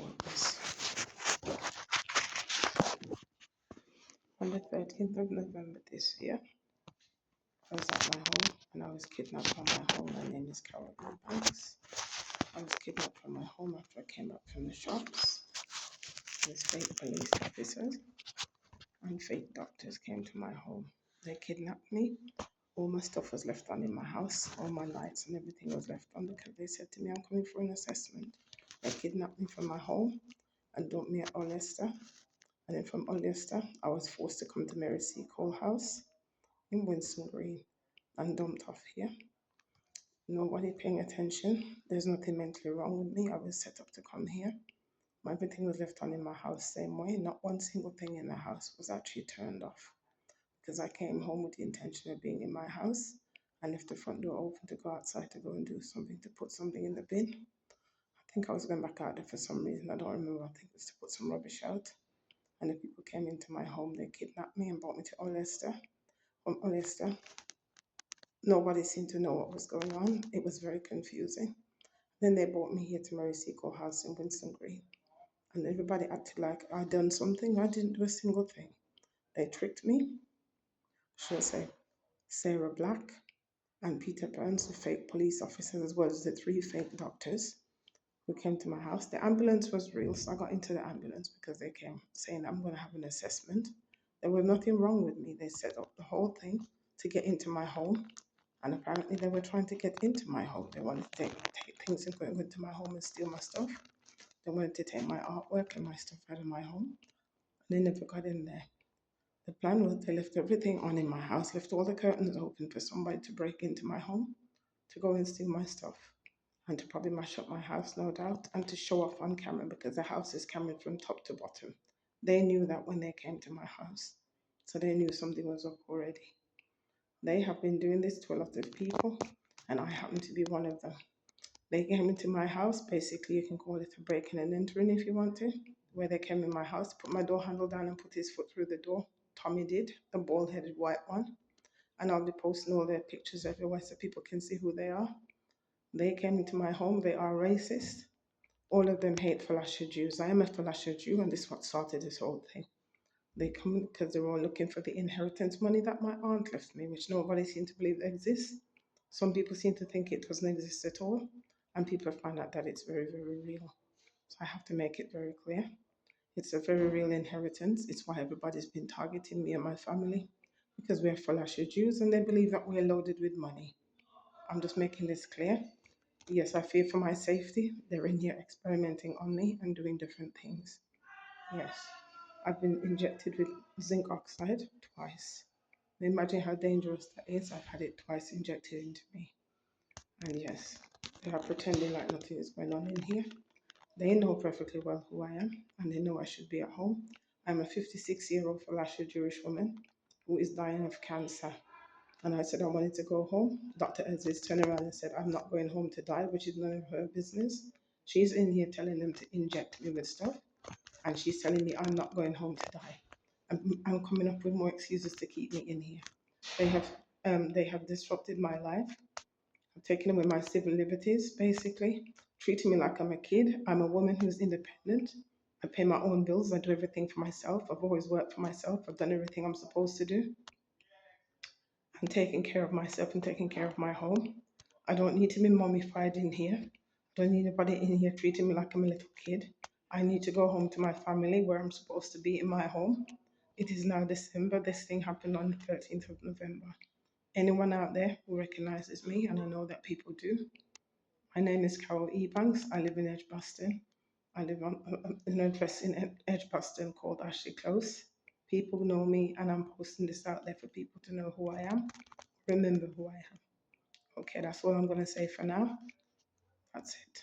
report this. On the 13th of November this year, I was at my home and I was kidnapped from my home. My name is Carol Banks. I was kidnapped from my home after I came back from the shops. These fake police officers and fake doctors came to my home. They kidnapped me. All my stuff was left on in my house. All my lights and everything was left on because they said to me, I'm coming for an assessment. They kidnapped me from my home and dumped me at Ulster. And then from Ulster, I was forced to come to Mary C. Cole House in Winston Green and dumped off here. Nobody paying attention. There's nothing mentally wrong with me. I was set up to come here. Everything was left on in my house same way. Not one single thing in the house was actually turned off because I came home with the intention of being in my house. I left the front door open to go outside to go and do something, to put something in the bin. I think I was going back out there for some reason. I don't remember. I think it was to put some rubbish out. And the people came into my home. They kidnapped me and brought me to Ulster. From Ulster, nobody seemed to know what was going on. It was very confusing. Then they brought me here to Mary Seacole House in Winston Green. And everybody acted like I'd done something. I didn't do a single thing. They tricked me. Should I say Sarah Black and Peter Burns, the fake police officers, as well as the 3 fake doctors who came to my house. The ambulance was real, so I got into the ambulance because they came saying I'm going to have an assessment. There was nothing wrong with me. They set up the whole thing to get into my home. And apparently they were trying to get into my home. They wanted to take things and go into my home and steal my stuff. They wanted to take my artwork and my stuff out of my home. And they never got in there. The plan was they left everything on in my house, left all the curtains open for somebody to break into my home, to go and steal my stuff, and to probably mash up my house, no doubt, and to show off on camera because the house is cameraed from top to bottom. They knew that when they came to my house. So they knew something was up already. They have been doing this to a lot of people, and I happen to be one of them. They came into my house. Basically, you can call it a breaking and entering if you want to, where they came in my house, put my door handle down and put his foot through the door. Tommy did, the bald-headed white one. And I'll be posting all their pictures everywhere so people can see who they are. They came into my home. They are racist. All of them hate Falasha Jews. I am a Falasha Jew, and this is what started this whole thing. They come because they're all looking for the inheritance money that my aunt left me, which nobody seemed to believe exists. Some people seem to think it doesn't exist at all, and people find out that it's very, very real. So I have to make it very clear. It's a very real inheritance. It's why everybody's been targeting me and my family, because we're Falasha Jews and they believe that we're loaded with money. I'm just making this clear. Yes, I fear for my safety. They're in here experimenting on me and doing different things. Yes, I've been injected with zinc oxide twice. Imagine how dangerous that is. I've had it twice injected into me. And yes, they are pretending like nothing is going on in here. They know perfectly well who I am, and they know I should be at home. I'm a 56-year-old Falasha Jewish woman who is dying of cancer. And I said I wanted to go home. Dr. Aziz turned around and said, I'm not going home to die, which is none of her business. She's in here telling them to inject me with stuff, and she's telling me I'm not going home to die. I'm coming up with more excuses to keep me in here. They have disrupted my life. I've taken away my civil liberties, basically, treating me like I'm a kid. I'm a woman who's independent. I pay my own bills. I do everything for myself. I've always worked for myself. I've done everything I'm supposed to do. I'm taking care of myself and taking care of my home. I don't need to be mummified in here. I don't need anybody in here treating me like I'm a little kid. I need to go home to my family where I'm supposed to be in my home. It is now December. This thing happened on the 13th of November. Anyone out there who recognizes me, and I know that people do. My name is Carol Ebanks. I live in Edgbaston. I live on an address in Edgbaston called Ashley Close. People know me, and I'm posting this out there for people to know who I am. Remember who I am. Okay, that's all I'm going to say for now. That's it.